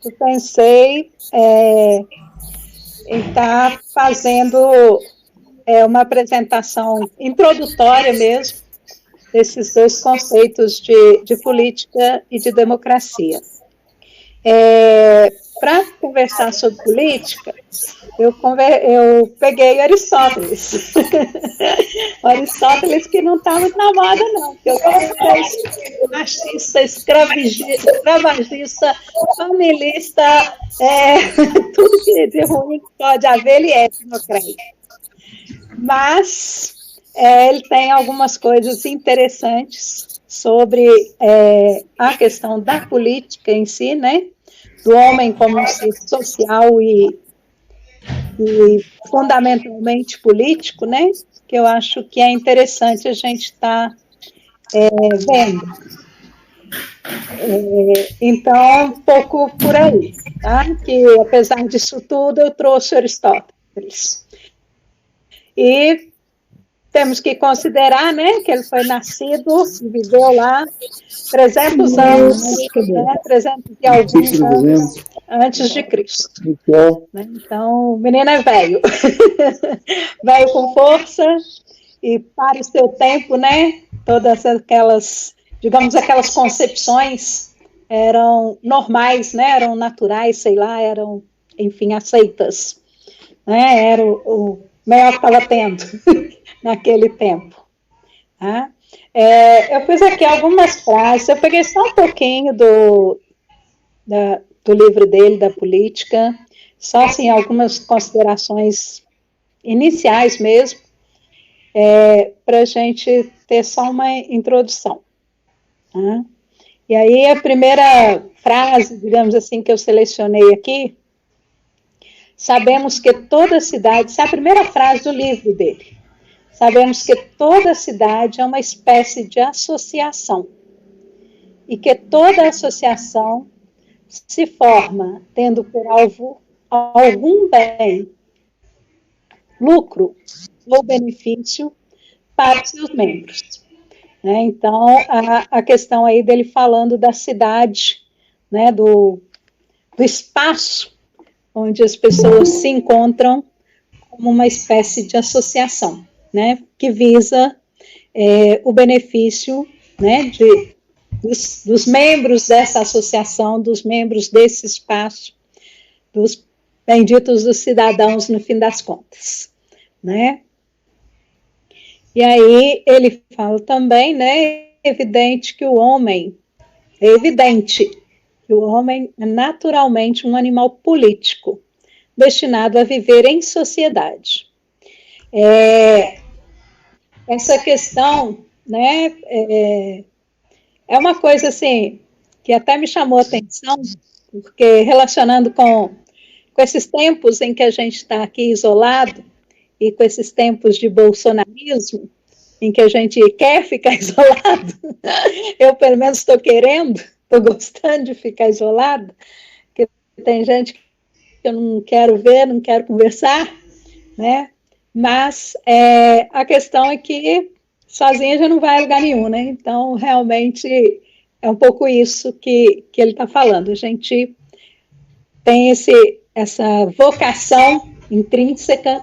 eu pensei em estar fazendo uma apresentação introdutória mesmo desses dois conceitos de política e de democracia. Para conversar sobre política, eu peguei Aristóteles. Aristóteles que não está muito na moda, não, porque eu sou machista, escravagista, familista, tudo que de ruim que pode haver, ele é democrático. Mas ele tem algumas coisas interessantes sobre a questão da política em si, né? Do homem como um ser social e fundamentalmente político, né? Que eu acho que é interessante a gente estar vendo. Então, um pouco por aí, tá? Que apesar disso tudo, eu trouxe Aristóteles. E temos que considerar, né, que ele foi nascido e viveu lá 300 anos, né, 300 e alguns anos antes de Cristo. Né? Então, o menino é velho. Velho com força e para o seu tempo, né, todas aquelas, digamos, aquelas concepções eram normais, né, eram naturais, sei lá, eram, enfim, aceitas. Né, era o melhor que estava tendo naquele tempo. Tá? Eu fiz aqui algumas frases, eu peguei só um pouquinho do livro dele, da política, só assim, algumas considerações iniciais mesmo, para a gente ter só uma introdução. Tá? E aí a primeira frase, digamos assim, que eu selecionei aqui, sabemos que toda cidade, essa é a primeira frase do livro dele, sabemos que toda cidade é uma espécie de associação e que toda associação se forma tendo por alvo algum bem, lucro ou benefício para os seus membros. Né? Então, a questão aí dele falando da cidade, né, do espaço onde as pessoas se encontram como uma espécie de associação, né, que visa o benefício, né, dos membros dessa associação, dos membros desse espaço, dos benditos dos cidadãos, no fim das contas, né? E aí ele fala também, né, é evidente que o homem é naturalmente um animal político, destinado a viver em sociedade. Essa questão, né, é uma coisa assim que até me chamou a atenção, porque relacionando com esses tempos em que a gente está aqui isolado e com esses tempos de bolsonarismo, em que a gente quer ficar isolado, eu pelo menos estou querendo, estou gostando de ficar isolado, porque tem gente que eu não quero ver, não quero conversar, né? Mas a questão é que sozinha já não vai a lugar nenhum, né? Então, realmente, é um pouco isso que ele está falando. A gente tem essa vocação intrínseca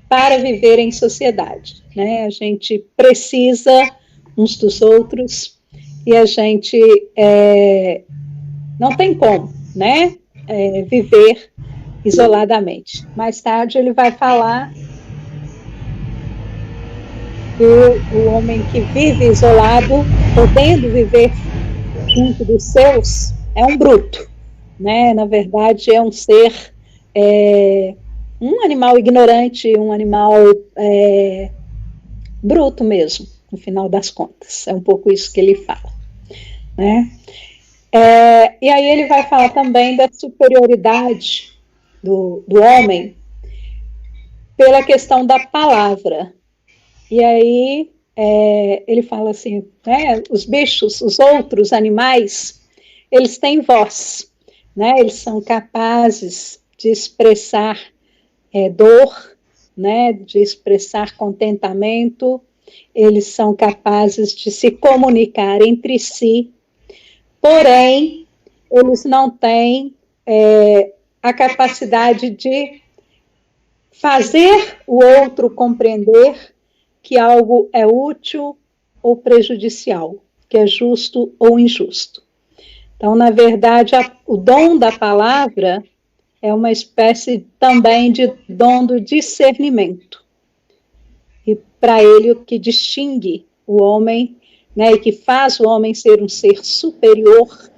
para viver em sociedade, né? A gente precisa uns dos outros e a gente não tem como, né, viver isoladamente. Mais tarde ele vai falar do homem que vive isolado, podendo viver junto dos seus, é um bruto, né? Na verdade, é um ser, um animal ignorante, um animal bruto mesmo, no final das contas. É um pouco isso que ele fala, né? E aí ele vai falar também da superioridade do homem pela questão da palavra. E aí ele fala assim, né, os bichos, os outros animais, eles têm voz, né, eles são capazes de expressar dor, né, de expressar contentamento, eles são capazes de se comunicar entre si, porém, eles não têm a capacidade de fazer o outro compreender que algo é útil ou prejudicial, que é justo ou injusto. Então, na verdade, o dom da palavra é uma espécie também de dom do discernimento. E para ele, o que distingue o homem, né, e que faz o homem ser um ser superior,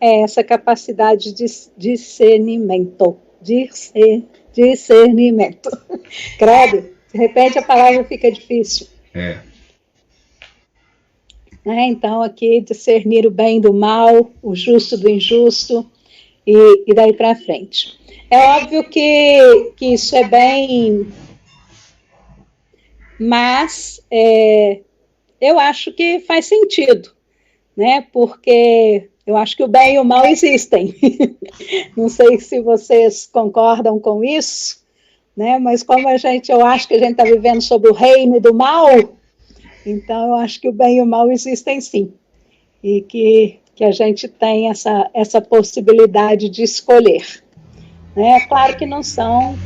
é essa capacidade de discernimento. Discernimento. Credo, de repente a palavra fica difícil. Então, aqui, discernir o bem do mal, o justo do injusto, e daí para frente. É óbvio que isso é bem... Mas eu acho que faz sentido, né? Porque eu acho que o bem e o mal existem. Não sei se vocês concordam com isso, né? Mas como eu acho que a gente está vivendo sob o reino do mal, então eu acho que o bem e o mal existem sim. E que a gente tem essa possibilidade de escolher. Né? Claro que não são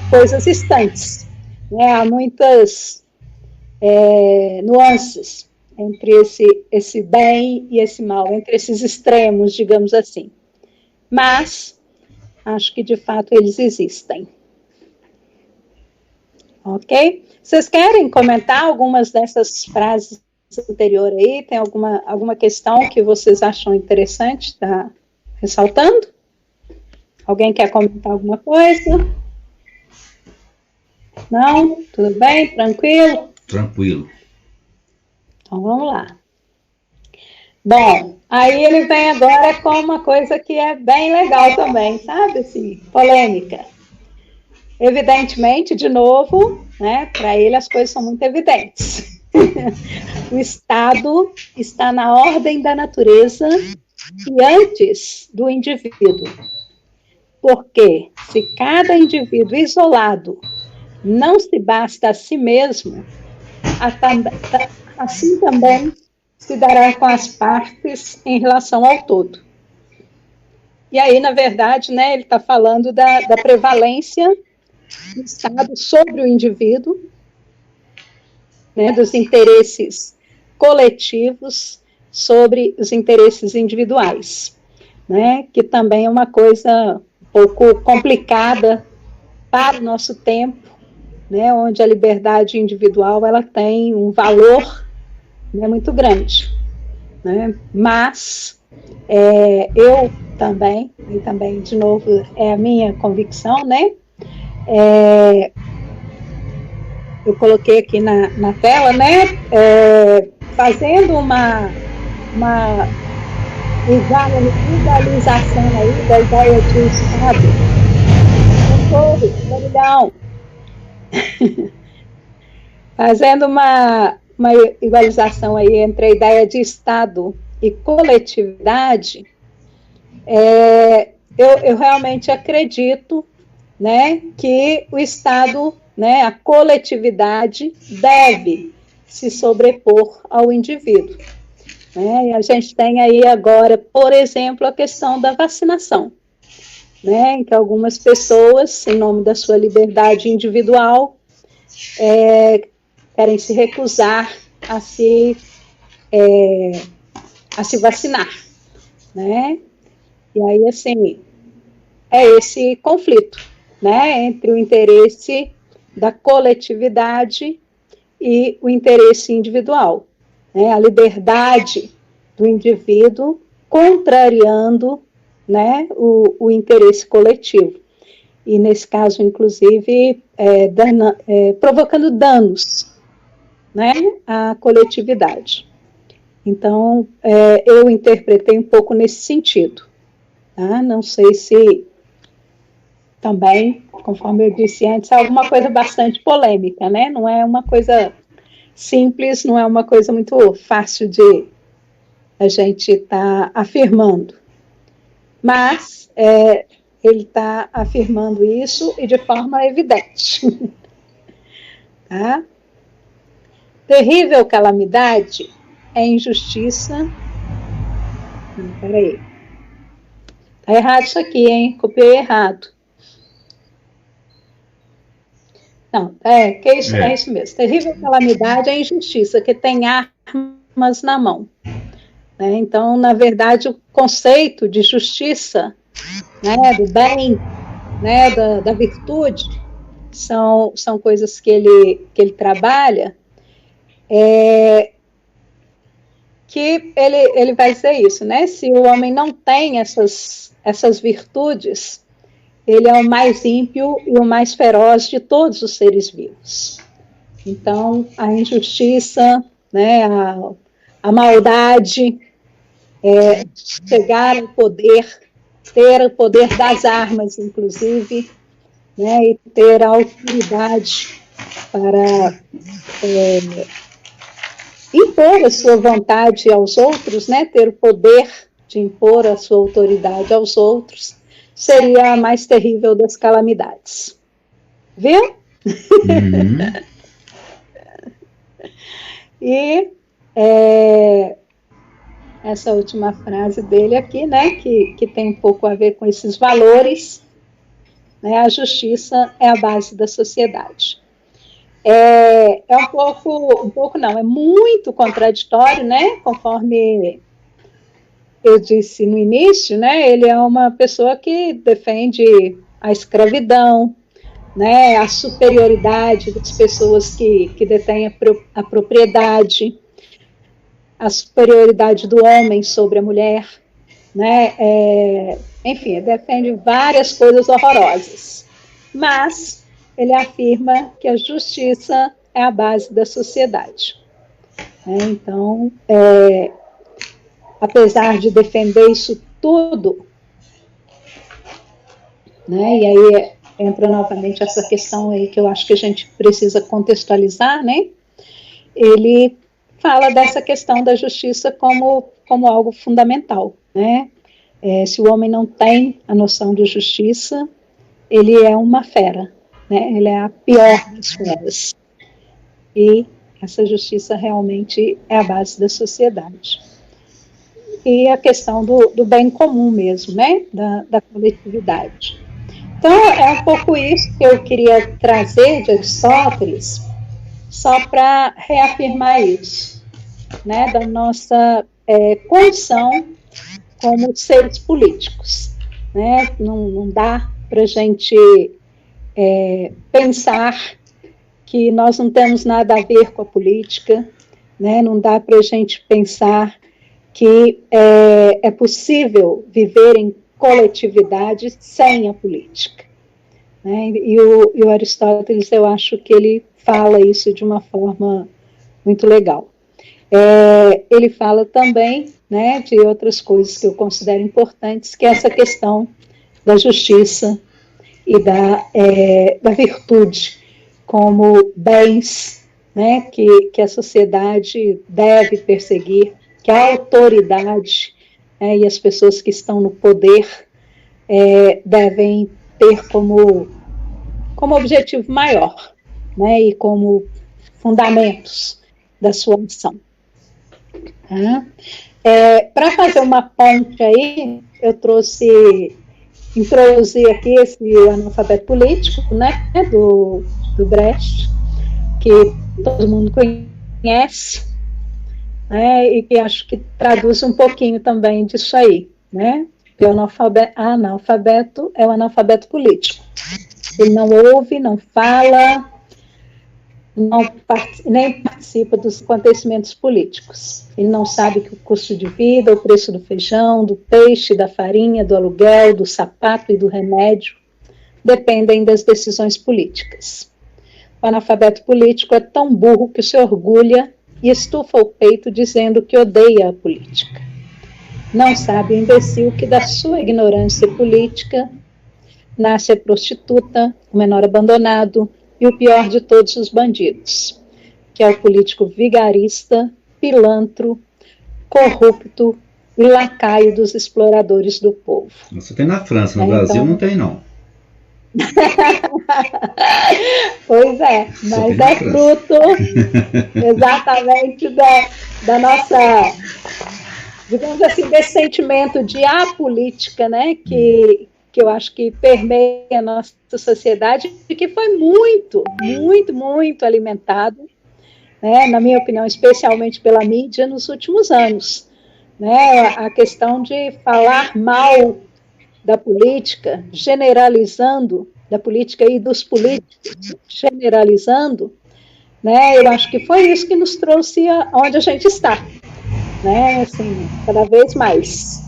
coisas distantes, né? Há muitas nuances entre esse bem e esse mal, entre esses extremos, digamos assim. Mas acho que de fato eles existem. Ok? Vocês querem comentar algumas dessas frases anteriores aí? Tem alguma questão que vocês acham interessante estar ressaltando? Alguém quer comentar alguma coisa? Não? Tudo bem? Tranquilo? Tranquilo. Então vamos lá. Bom, aí ele vem agora com uma coisa que é bem legal também, sabe? Assim, polêmica. Evidentemente, de novo, né, para ele as coisas são muito evidentes. O Estado está na ordem da natureza e antes do indivíduo. Porque se cada indivíduo isolado não se basta a si mesmo, assim também se dará com as partes em relação ao todo. E aí, na verdade, né, ele está falando da prevalência do Estado sobre o indivíduo, né, dos interesses coletivos sobre os interesses individuais, né, que também é uma coisa um pouco complicada para o nosso tempo, né, onde a liberdade individual ela tem um valor, né, muito grande, né, mas eu também, e também de novo é a minha convicção, né, eu coloquei aqui na tela, né, fazendo uma igualização aí da ideia de Estado. Barulhão. Fazendo uma igualização aí entre a ideia de Estado e coletividade, eu realmente acredito, né, que o Estado, né, a coletividade deve se sobrepor ao indivíduo. Né? E a gente tem aí agora, por exemplo, a questão da vacinação, né, em que algumas pessoas, em nome da sua liberdade individual, querem se recusar a se vacinar, né? E aí, assim, é esse conflito, né, entre o interesse da coletividade e o interesse individual, né, a liberdade do indivíduo contrariando, né, o interesse coletivo. E, nesse caso, inclusive, provocando danos, né, à coletividade. Então, eu interpretei um pouco nesse sentido. Tá? Não sei se também, conforme eu disse antes, é alguma coisa bastante polêmica, né? Não é uma coisa simples, não é uma coisa muito fácil de a gente estar afirmando. Mas ele está afirmando isso e de forma evidente. Tá? Terrível calamidade é injustiça. Peraí. Tá errado isso aqui, hein? Copiei errado. Não, é isso mesmo. Terrível calamidade é a injustiça, que tem armas na mão. Né? Então, na verdade, o conceito de justiça, né, do bem, né, da virtude, são coisas que ele trabalha, que ele vai dizer isso, né? Se o homem não tem essas virtudes, ele é o mais ímpio e o mais feroz de todos os seres vivos. Então, a injustiça, né, a maldade, chegar ao poder, ter o poder das armas, inclusive, né, e ter a autoridade para impor a sua vontade aos outros, né, ter o poder de impor a sua autoridade aos outros, seria a mais terrível das calamidades. Viu? Uhum. E essa última frase dele aqui, né, que tem um pouco a ver com esses valores, né, a justiça é a base da sociedade. É um pouco não, é muito contraditório, né, conforme eu disse no início, né, ele é uma pessoa que defende a escravidão, né, a superioridade das pessoas que detêm a propriedade, a superioridade do homem sobre a mulher, né, enfim, ele defende várias coisas horrorosas, mas ele afirma que a justiça é a base da sociedade. Então, apesar de defender isso tudo, né, e aí entra novamente essa questão aí que eu acho que a gente precisa contextualizar, né? Ele fala dessa questão da justiça como algo fundamental, né? Se o homem não tem a noção de justiça, ele é uma fera, né? Ele é a pior das feras. E essa justiça realmente é a base da sociedade. E a questão do bem comum mesmo, né? Da coletividade. Então, é um pouco isso que eu queria trazer de Aristóteles, só para reafirmar isso, né, da nossa condição como seres políticos. Né? Não dá para a gente pensar que nós não temos nada a ver com a política, né? Não dá para a gente pensar que é possível viver em coletividade sem a política. Né? E o Aristóteles, eu acho que ele fala isso de uma forma muito legal. Ele fala também, né, de outras coisas que eu considero importantes, que é essa questão da justiça e da virtude como bens, né, que a sociedade deve perseguir, que a autoridade e as pessoas que estão no poder devem ter como objetivo maior, né, e como fundamentos da sua ação. Para fazer uma ponte aí, eu introduzi aqui esse analfabeto político, né, do Brecht, que todo mundo conhece, né, e que acho que traduz um pouquinho também disso aí, né? O analfabeto é o analfabeto político. Ele não ouve, não fala, nem participa dos acontecimentos políticos. Ele não sabe que o custo de vida, o preço do feijão, do peixe, da farinha, do aluguel, do sapato e do remédio dependem das decisões políticas. O analfabeto político é tão burro que se orgulha e estufa o peito dizendo que odeia a política. Não sabe o imbecil que da sua ignorância política nasce a prostituta, o menor abandonado e o pior de todos os bandidos, que é o político vigarista, pilantro, corrupto e lacaio dos exploradores do povo. Isso tem na França, no Brasil não tem não. Pois é, mas é fruto exatamente da nossa digamos assim, desse sentimento de apolítica, né, que eu acho que permeia a nossa sociedade e que foi muito, muito, muito alimentado, né, na minha opinião, especialmente pela mídia nos últimos anos. Né, a questão de falar mal da política, generalizando, da política e dos políticos, generalizando, né, eu acho que foi isso que nos trouxe onde a gente está, né, assim, cada vez mais.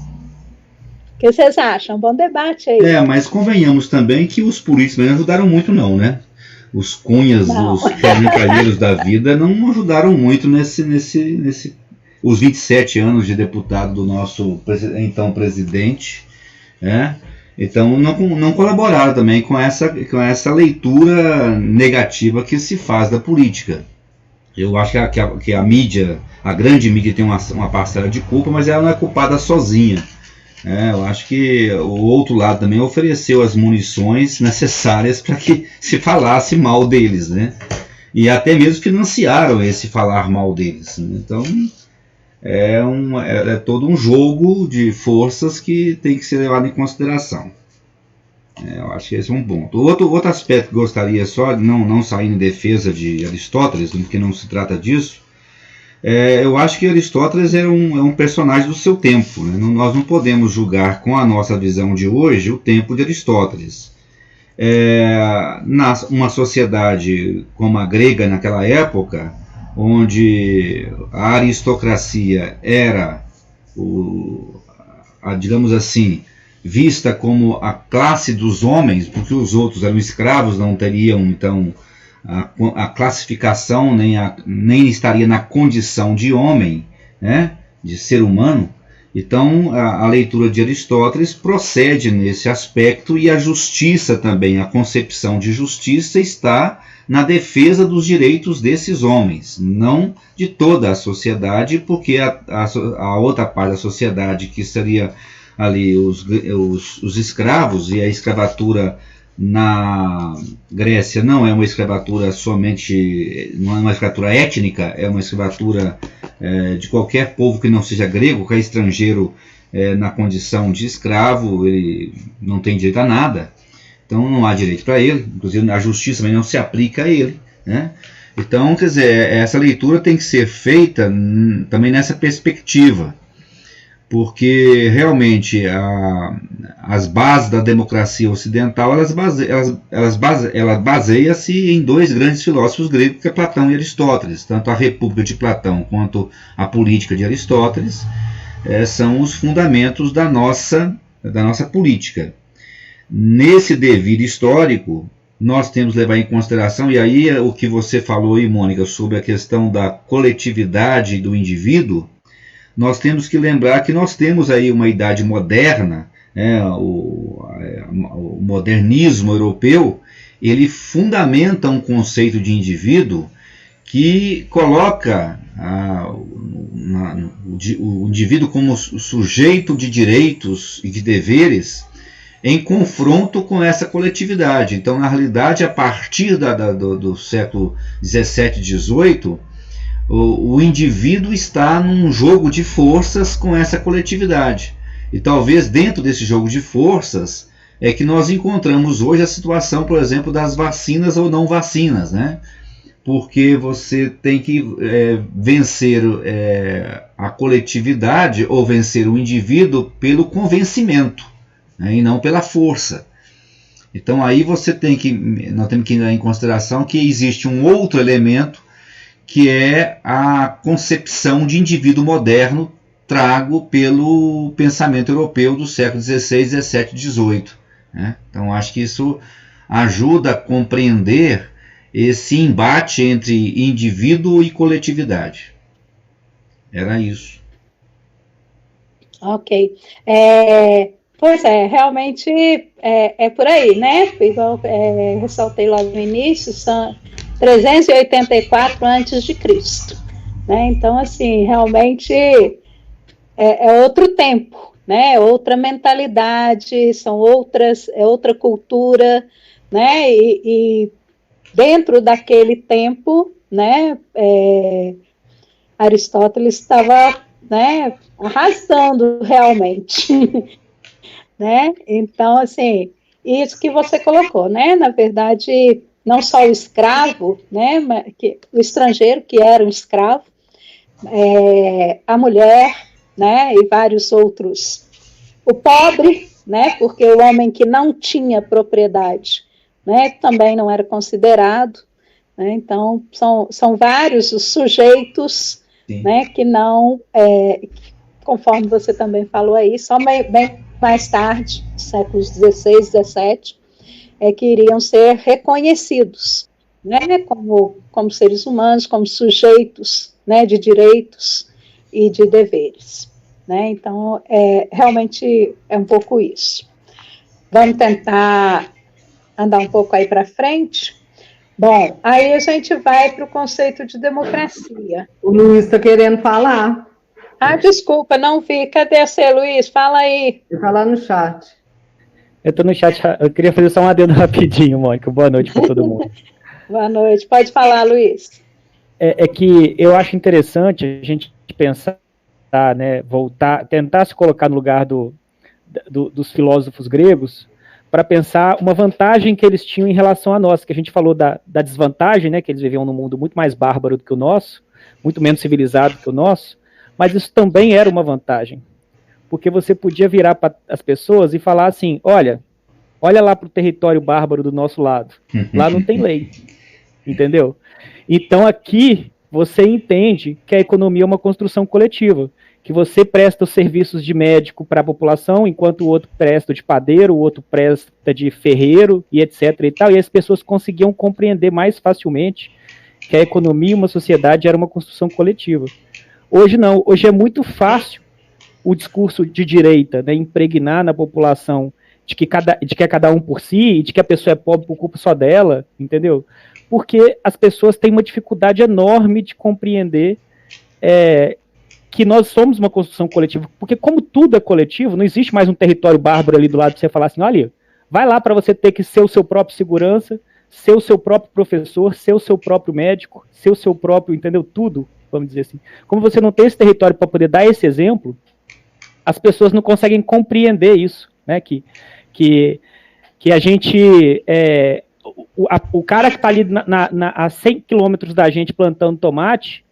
O que vocês acham? Bom debate aí. Mas convenhamos também que os políticos não ajudaram muito não, né? Os Cunhas, Não. os Fernando Calheiros da vida não ajudaram muito nesse os 27 anos de deputado do nosso então presidente, né? Então não colaboraram também com essa leitura negativa que se faz da política. Eu acho que a mídia, a grande mídia tem uma parcela de culpa, mas ela não é culpada sozinha. Eu acho que o outro lado também ofereceu as munições necessárias para que se falasse mal deles, né? E até mesmo financiaram esse falar mal deles. Né? Então é todo um jogo de forças que tem que ser levado em consideração. Eu acho que esse é um ponto. Outro aspecto que gostaria só, não sair em defesa de Aristóteles, porque não se trata disso, eu acho que Aristóteles é um personagem do seu tempo. Né? Nós não podemos julgar com a nossa visão de hoje o tempo de Aristóteles. Uma sociedade como a grega naquela época, onde a aristocracia era, digamos assim, vista como a classe dos homens, porque os outros eram escravos, não teriam então a classificação, nem estaria na condição de homem, né, de ser humano. Então a leitura de Aristóteles procede nesse aspecto, e a justiça também, a concepção de justiça está na defesa dos direitos desses homens, não de toda a sociedade, porque a outra parte da sociedade, que seria ali os escravos, e a escravatura na Grécia não é uma escravatura somente, não é uma escravatura étnica, é uma escravatura de qualquer povo que não seja grego, que é estrangeiro na condição de escravo, ele não tem direito a nada, então não há direito para ele, inclusive a justiça também não se aplica a ele, né? Então, quer dizer, essa leitura tem que ser feita também nessa perspectiva, porque realmente as bases da democracia ocidental ela baseia-se em dois grandes filósofos gregos, que é Platão e Aristóteles. Tanto a República de Platão quanto a Política de Aristóteles são os fundamentos da nossa política. Nesse devir histórico, nós temos que levar em consideração, e aí o que você falou aí, Mônica, sobre a questão da coletividade do indivíduo, nós temos que lembrar que nós temos aí uma idade moderna, o modernismo europeu, ele fundamenta um conceito de indivíduo que coloca o indivíduo como sujeito de direitos e de deveres em confronto com essa coletividade. Então, na realidade, a partir do século XVII e XVIII, o indivíduo está num jogo de forças com essa coletividade. E talvez dentro desse jogo de forças é que nós encontramos hoje a situação, por exemplo, das vacinas ou não vacinas, né? Porque você tem que vencer a coletividade ou vencer o indivíduo pelo convencimento, né? E não pela força. Então aí nós temos que dar em consideração que existe um outro elemento, que é a concepção de indivíduo moderno trago pelo pensamento europeu do século XVI, XVII e XVIII. Né? Então acho que isso ajuda a compreender esse embate entre indivíduo e coletividade. Era isso. Ok. Pois realmente é por aí, né? Igual ressaltei logo no início, são 384 a.C., né? Então, assim, realmente é outro tempo, né? É outra mentalidade, é outra cultura, né? E dentro daquele tempo, né? Aristóteles estava né, arrasando realmente, né? Então, assim, isso que você colocou, né? Na verdade, não só o escravo, né, mas o estrangeiro que era um escravo, a mulher, né, e vários outros, o pobre, né, porque o homem que não tinha propriedade, né, também não era considerado, né, então são vários os sujeitos, né, que não, conforme você também falou aí, só bem mais tarde, séculos XVI, XVII, que iriam ser reconhecidos, né, como seres humanos, como sujeitos, né, de direitos e de deveres, né? Então, realmente é um pouco isso. Vamos tentar andar um pouco aí para frente. Bom, aí a gente vai para o conceito de democracia. O Luiz está querendo falar. Desculpa, não vi. Cadê você, Luiz? Fala aí. Está lá no chat. Eu estou no chat, eu queria fazer só um adendo rapidinho, Mônica. Boa noite para todo mundo. Boa noite. Pode falar, Luiz. É que eu acho interessante a gente pensar, né, tentar se colocar no lugar dos filósofos gregos, para pensar uma vantagem que eles tinham em relação a nós, que a gente falou da desvantagem, né, que eles viviam num mundo muito mais bárbaro do que o nosso, muito menos civilizado que o nosso, mas isso também era uma vantagem, porque você podia virar para as pessoas e falar assim, olha lá para o território bárbaro do nosso lado, lá não tem lei, entendeu? Então aqui você entende que a economia é uma construção coletiva, que você presta os serviços de médico para a população, enquanto o outro presta de padeiro, o outro presta de ferreiro, e etc. e tal, e as pessoas conseguiam compreender mais facilmente que a economia e uma sociedade era uma construção coletiva. Hoje não, hoje é muito fácil o discurso de direita, né, impregnar na população de que é cada um por si, e de que a pessoa é pobre por culpa só dela, entendeu? Porque as pessoas têm uma dificuldade enorme de compreender que nós somos uma construção coletiva, porque como tudo é coletivo, não existe mais um território bárbaro ali do lado para você falar assim, olha, vai lá para você ter que ser o seu próprio segurança, ser o seu próprio professor, ser o seu próprio médico, ser o seu próprio, entendeu? Tudo, vamos dizer assim. Como você não tem esse território para poder dar esse exemplo, as pessoas não conseguem compreender isso, né? Que a gente... o cara que está ali a 100 quilômetros da gente plantando tomate,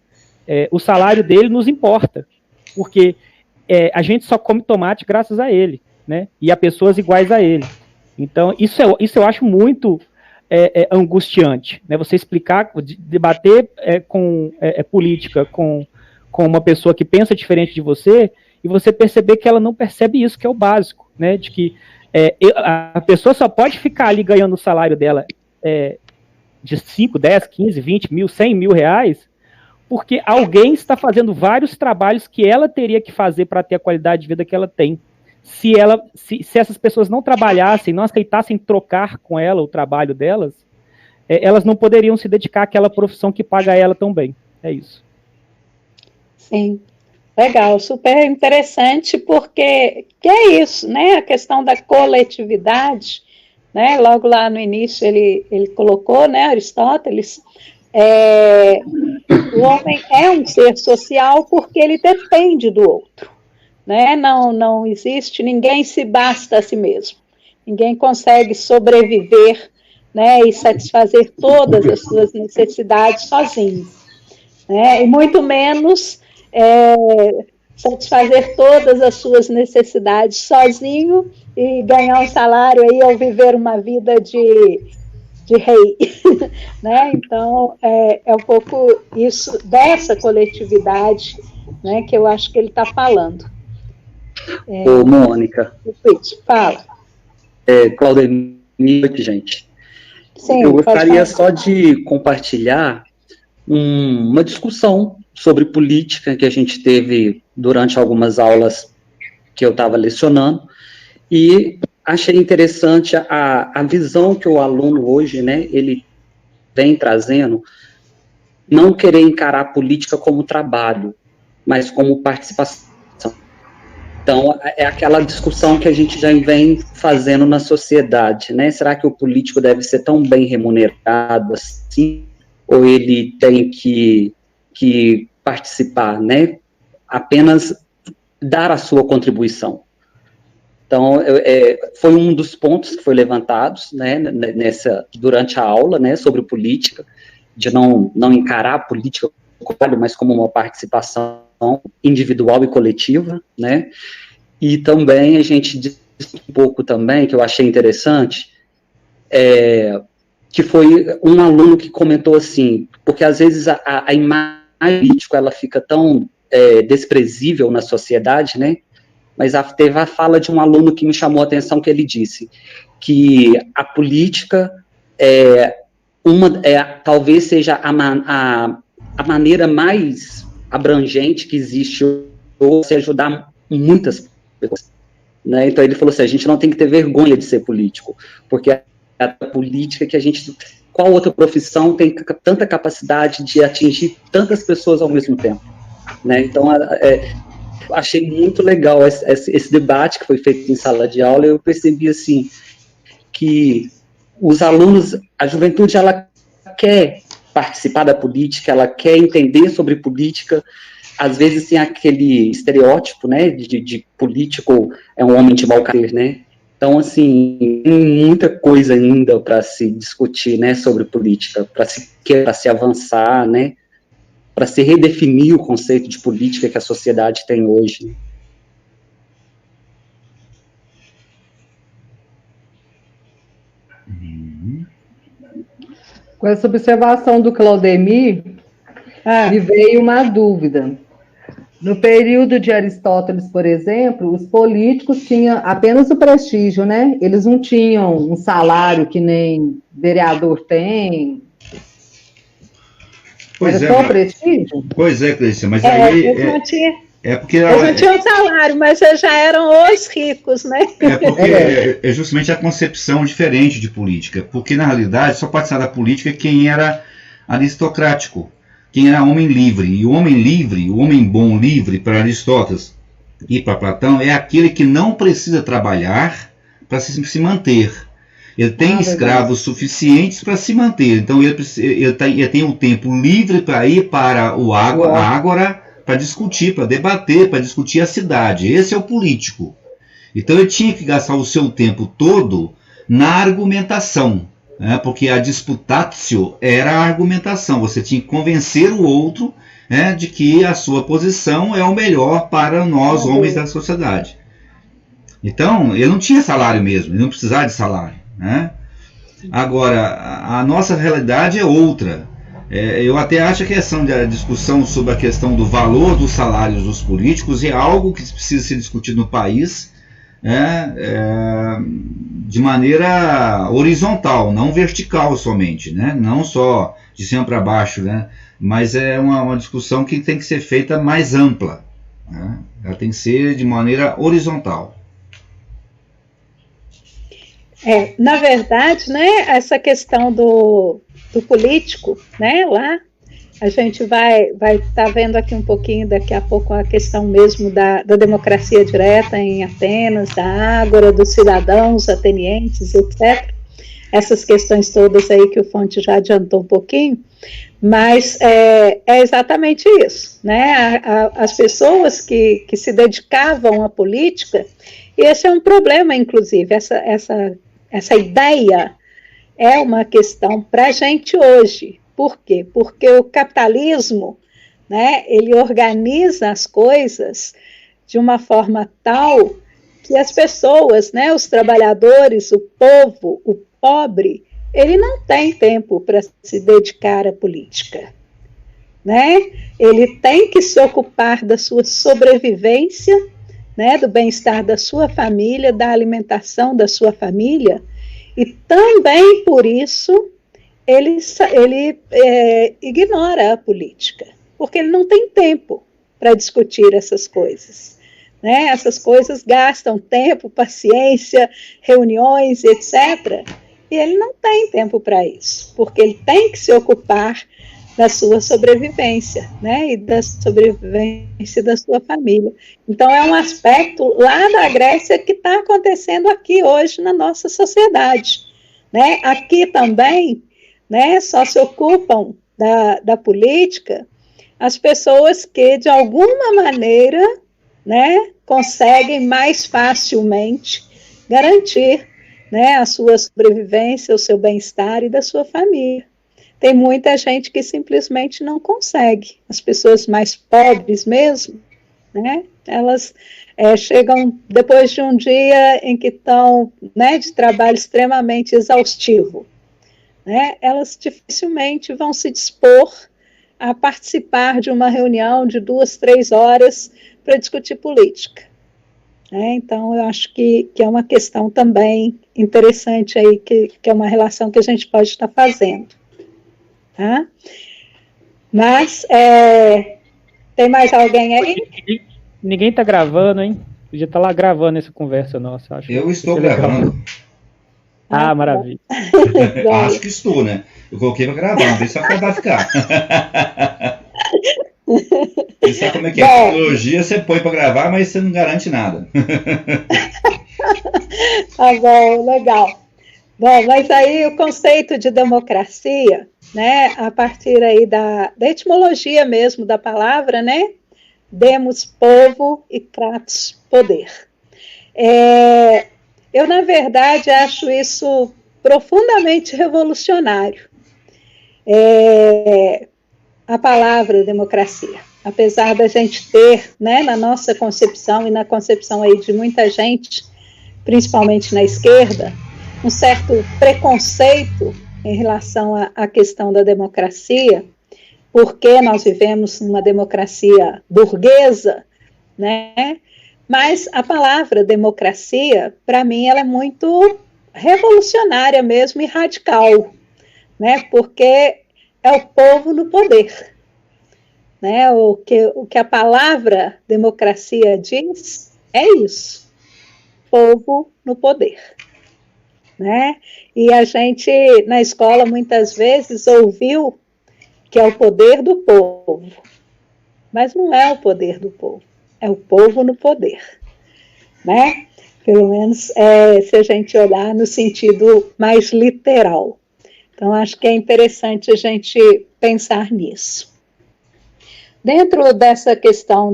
o salário dele nos importa, porque a gente só come tomate graças a ele, né? E a pessoas iguais a ele. Então, isso eu acho muito angustiante, né? Você explicar, debater com política com uma pessoa que pensa diferente de você, e você perceber que ela não percebe isso, que é o básico, né? De que a pessoa só pode ficar ali ganhando o salário dela de 5, 10, 15, 20 mil, 100 mil reais, porque alguém está fazendo vários trabalhos que ela teria que fazer para ter a qualidade de vida que ela tem. Se essas pessoas não trabalhassem, não aceitassem trocar com ela o trabalho delas, elas não poderiam se dedicar àquela profissão que paga ela tão bem. É isso. Sim. Legal, super interessante, porque que é isso, né? A questão da coletividade, né? Logo lá no início ele colocou, né, Aristóteles, o homem é um ser social porque ele depende do outro, né? Não existe, ninguém se basta a si mesmo, ninguém consegue sobreviver, né, e satisfazer todas as suas necessidades sozinho, né? E muito menos satisfazer todas as suas necessidades sozinho e ganhar um salário aí ao viver uma vida de rei, né? Então é um pouco isso, dessa coletividade, né, que eu acho que ele está falando. Ô, Mônica. Fala. Claudemir, gente. Sim, eu gostaria só de compartilhar uma discussão sobre política que a gente teve durante algumas aulas que eu estava lecionando, e achei interessante a visão que o aluno hoje, né, ele vem trazendo, não querer encarar a política como trabalho, mas como participação. Então, é aquela discussão que a gente já vem fazendo na sociedade, né? Será que o político deve ser tão bem remunerado assim, ou ele tem que participar, né? apenas dar a sua contribuição. Então, foi um dos pontos que foi levantados, né, durante a aula, né, sobre política, de não encarar a política, mas como uma participação individual e coletiva, né, e também a gente disse um pouco também, que eu achei interessante, que foi um aluno que comentou assim, porque às vezes a imagem política, ela fica tão desprezível na sociedade, né, mas teve a fala de um aluno que me chamou a atenção, que ele disse que a política talvez seja a maneira mais abrangente que existe hoje de ajudar muitas pessoas, né? Então ele falou assim, a gente não tem que ter vergonha de ser político, porque a política que a gente... Qual outra profissão tem tanta capacidade de atingir tantas pessoas ao mesmo tempo, né? Então, achei muito legal esse debate que foi feito em sala de aula, e eu percebi, assim, que os alunos, a juventude, ela quer participar da política, ela quer entender sobre política, às vezes tem aquele estereótipo, né, de político é um homem de mau caráter, né? Então, assim, tem muita coisa ainda para se discutir, né, sobre política, para se avançar, né, para se redefinir o conceito de política que a sociedade tem hoje. Com essa observação do Claudemir, me veio uma dúvida. No período de Aristóteles, por exemplo, os políticos tinham apenas o prestígio, né? Eles não tinham um salário que nem vereador tem. Pois era só o prestígio? Pois é, Cleiton, mas aí... Eles não tinham, porque eles não tinham salário, mas eles já eram os ricos, né? Porque é justamente a concepção diferente de política, porque na realidade só participava da política quem era aristocrático, quem era homem livre, e o homem livre, o homem bom livre para Aristóteles e para Platão é aquele que não precisa trabalhar para se manter. Ele tem escravos suficientes para se manter. Então ele tem o tempo livre para ir para a ágora, para discutir, para debater, para discutir a cidade. Esse é o político. Então ele tinha que gastar o seu tempo todo na argumentação, né? Porque a disputatio era a argumentação. Você tinha que convencer o outro, né, de que a sua posição é o melhor para nós, homens da sociedade. Então ele não tinha salário mesmo, ele não precisava de salário, né? Agora, a nossa realidade é outra. Eu até acho que a discussão sobre a questão do valor dos salários dos políticos é algo que precisa ser discutido no país, de maneira horizontal, não vertical somente, né? Não só de cima para baixo, né? Mas é uma discussão que tem que ser feita mais ampla, né? Ela tem que ser de maneira horizontal. Na verdade, né, essa questão do político, né, lá, a gente vai estar vendo aqui um pouquinho, daqui a pouco, a questão mesmo da democracia direta em Atenas, da ágora, dos cidadãos atenienses, etc. Essas questões todas aí que o Fonte já adiantou um pouquinho, mas é exatamente isso, né, as pessoas que se dedicavam à política, e esse é um problema, inclusive, essa ideia é uma questão para a gente hoje. Por quê? Porque o capitalismo, né, ele organiza as coisas de uma forma tal que as pessoas, né, os trabalhadores, o povo, o pobre, ele não tem tempo para se dedicar à política, né? Ele tem que se ocupar da sua sobrevivência, né, do bem-estar da sua família, da alimentação da sua família, e também por isso ele ignora a política, porque ele não tem tempo para discutir essas coisas, né? Essas coisas gastam tempo, paciência, reuniões, etc., e ele não tem tempo para isso, porque ele tem que se ocupar da sua sobrevivência, né, e da sobrevivência da sua família. Então, é um aspecto lá da Grécia que está acontecendo aqui hoje na nossa sociedade, né? Aqui também, né, só se ocupam da política as pessoas que, de alguma maneira, né, conseguem mais facilmente garantir, né, a sua sobrevivência, o seu bem-estar e da sua família. Tem muita gente que simplesmente não consegue. As pessoas mais pobres mesmo, né, elas chegam depois de um dia em que estão, né, de trabalho extremamente exaustivo, né, elas dificilmente vão se dispor a participar de uma reunião de 2, 3 horas para discutir política. Então, eu acho que é uma questão também interessante aí, que é uma relação que a gente pode estar fazendo. Tá? Mas, tem mais alguém aí? Ninguém está gravando, hein? Podia estar lá gravando essa conversa nossa. Acho eu estou gravando. Maravilha. Acho que estou, né? Eu coloquei para gravar, não sei se vai ficar. Você sabe como é que é? Tecnologia você põe para gravar, mas você não garante nada. Tá bom, legal. Bom, mas aí o conceito de democracia, né, a partir aí da etimologia mesmo da palavra, né, demos, povo, e kratos, poder. Eu, na verdade, acho isso profundamente revolucionário. A palavra democracia, apesar da gente ter, né, na nossa concepção e na concepção aí de muita gente, principalmente na esquerda, um certo preconceito em relação à questão da democracia, porque nós vivemos numa democracia burguesa, né? Mas a palavra democracia, para mim, ela é muito revolucionária mesmo e radical, né? Porque é o povo no poder, né? O que a palavra democracia diz é isso, povo no poder, né? E a gente, na escola, muitas vezes ouviu que é o poder do povo, mas não é o poder do povo, é o povo no poder, né? Pelo menos se a gente olhar no sentido mais literal. Então, acho que é interessante a gente pensar nisso. Dentro dessa questão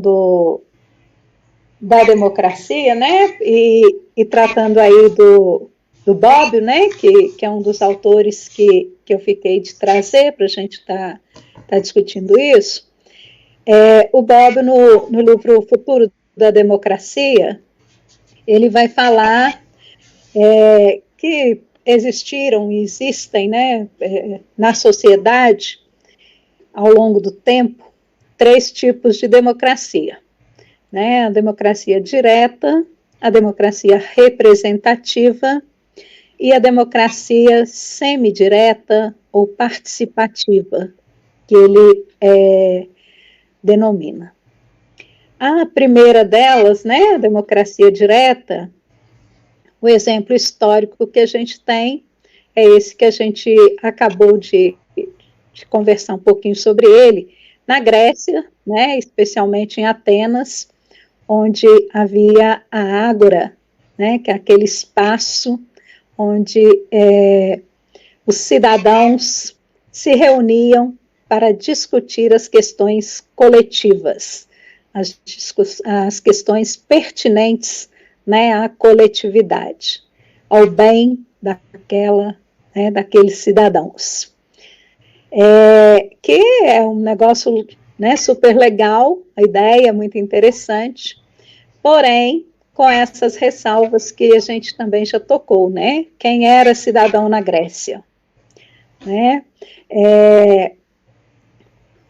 da democracia, né, e tratando aí do Bobbio, né, que é um dos autores que eu fiquei de trazer para a gente estar discutindo isso, o Bobbio, no livro O Futuro da Democracia, ele vai falar que existiram e existem, né, na sociedade, ao longo do tempo, 3 tipos de democracia, né? A democracia direta, a democracia representativa e a democracia semidireta ou participativa, que ele denomina. A primeira delas, né, a democracia direta, o exemplo histórico que a gente tem é esse que a gente acabou de conversar um pouquinho sobre ele, na Grécia, né, especialmente em Atenas, onde havia a ágora, né, que é aquele espaço onde os cidadãos se reuniam para discutir as questões coletivas, as questões pertinentes, né, à coletividade, ao bem daqueles cidadãos. Que é um negócio, né, super legal, a ideia é muito interessante, porém, com essas ressalvas que a gente também já tocou, né? Quem era cidadão na Grécia? Né?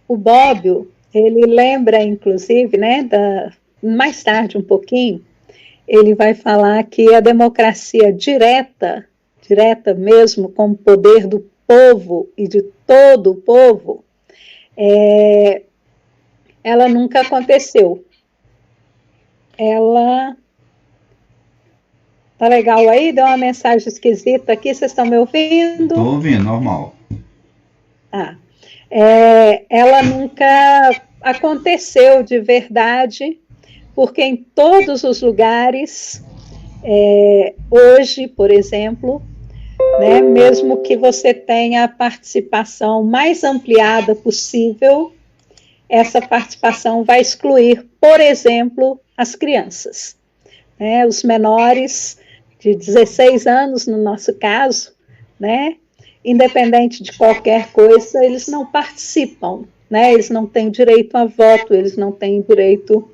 O Bobbio, ele lembra, inclusive, né, mais tarde um pouquinho, ele vai falar que a democracia direta mesmo, com o poder do povo e de todo o povo, ela nunca aconteceu. Ela... Tá legal aí? Deu uma mensagem esquisita aqui, vocês estão me ouvindo? Estou ouvindo, normal. Ela nunca aconteceu de verdade, porque em todos os lugares, hoje, por exemplo, né, mesmo que você tenha a participação mais ampliada possível, essa participação vai excluir, por exemplo, as crianças. Né? Os menores de 16 anos, no nosso caso, né? Independente de qualquer coisa, eles não participam, né? Eles não têm direito a voto, eles não têm direito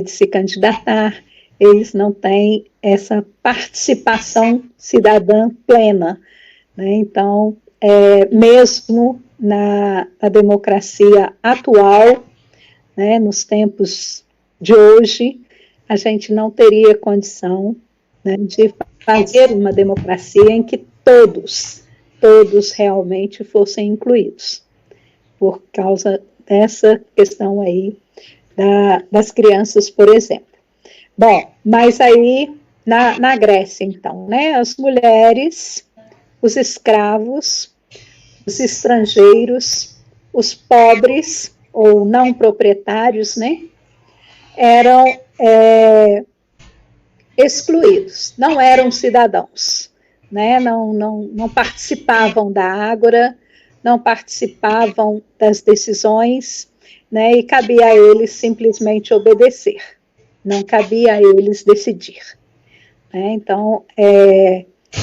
de se candidatar, eles não têm essa participação cidadã plena. Né? Então, mesmo na democracia atual, né, nos tempos de hoje, a gente não teria condição, né, de fazer uma democracia em que todos realmente fossem incluídos, por causa dessa questão aí das crianças, por exemplo. Bom, mas aí na Grécia, então, né, as mulheres, os escravos, os estrangeiros, os pobres ou não proprietários, né, eram excluídos, não eram cidadãos, né, não participavam da ágora, não participavam das decisões, né, e cabia a eles simplesmente obedecer, não cabia a eles decidir. Né? Então,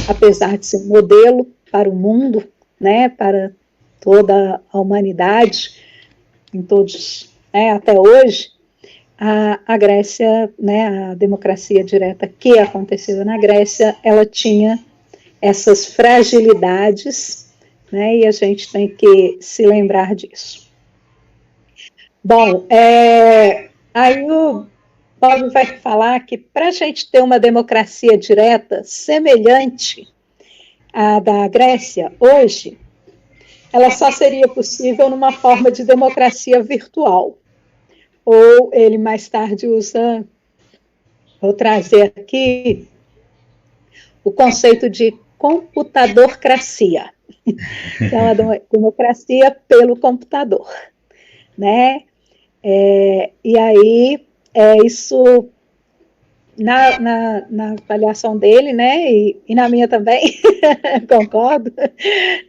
apesar de ser modelo para o mundo, né, para toda a humanidade, em todos, né, até hoje, a Grécia, né, a democracia direta que aconteceu na Grécia, ela tinha essas fragilidades, né, e a gente tem que se lembrar disso. Bom, aí o Bob vai falar que para a gente ter uma democracia direta semelhante à da Grécia hoje, ela só seria possível numa forma de democracia virtual. Ou ele mais tarde usa, vou trazer aqui, o conceito de computadorcracia, que é uma democracia pelo computador. Né? E aí, isso, na avaliação dele, né, e na minha também, concordo,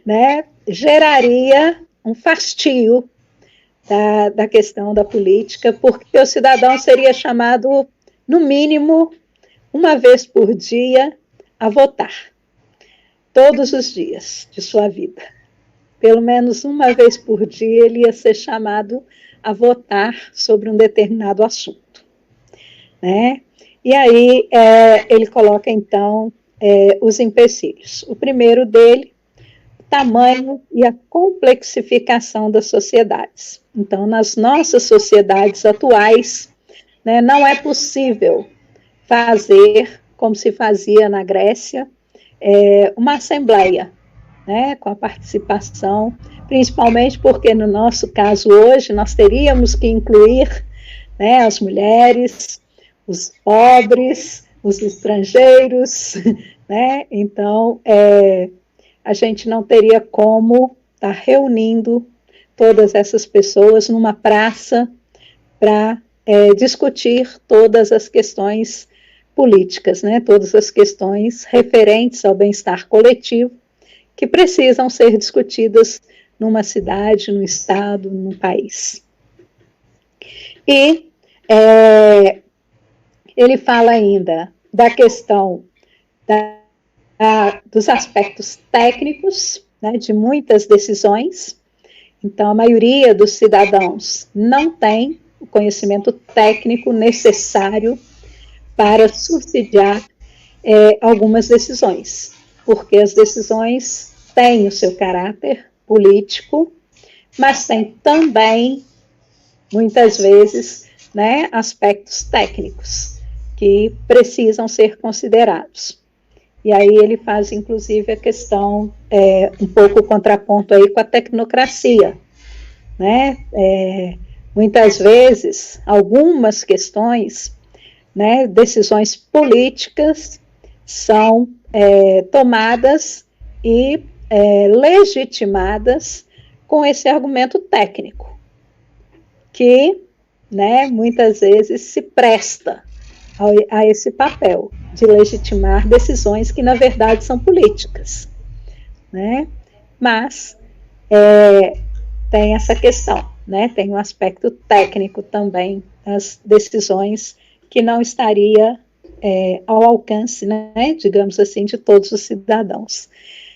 né, geraria um fastio da questão da política, porque o cidadão seria chamado, no mínimo, uma vez por dia, a votar, todos os dias de sua vida. Pelo menos uma vez por dia ele ia ser chamado a votar sobre um determinado assunto. Né? E aí ele coloca, então, os empecilhos. O primeiro dele, o tamanho e a complexificação das sociedades. Então, nas nossas sociedades atuais, né, não é possível fazer, como se fazia na Grécia, uma assembleia, né, com a participação, principalmente porque, no nosso caso hoje, nós teríamos que incluir, né, as mulheres, os pobres, os estrangeiros, né? Então, a gente não teria como estar reunindo todas essas pessoas numa praça para discutir todas as questões políticas, né? Todas as questões referentes ao bem-estar coletivo que precisam ser discutidas numa cidade, num estado, num país. E ele fala ainda da questão dos aspectos técnicos, né, de muitas decisões. Então, a maioria dos cidadãos não tem o conhecimento técnico necessário para subsidiar algumas decisões, porque as decisões têm o seu caráter político, mas têm também, muitas vezes, né, aspectos técnicos que precisam ser considerados. E aí ele faz, inclusive, a questão, um pouco o contraponto aí com a tecnocracia, né? Muitas vezes, algumas questões, né, decisões políticas são tomadas e legitimadas com esse argumento técnico, que, né, muitas vezes se presta a esse papel de legitimar decisões que, na verdade, são políticas, né? Mas tem essa questão, né? Tem um aspecto técnico também das decisões que não estaria ao alcance, né, digamos assim, de todos os cidadãos.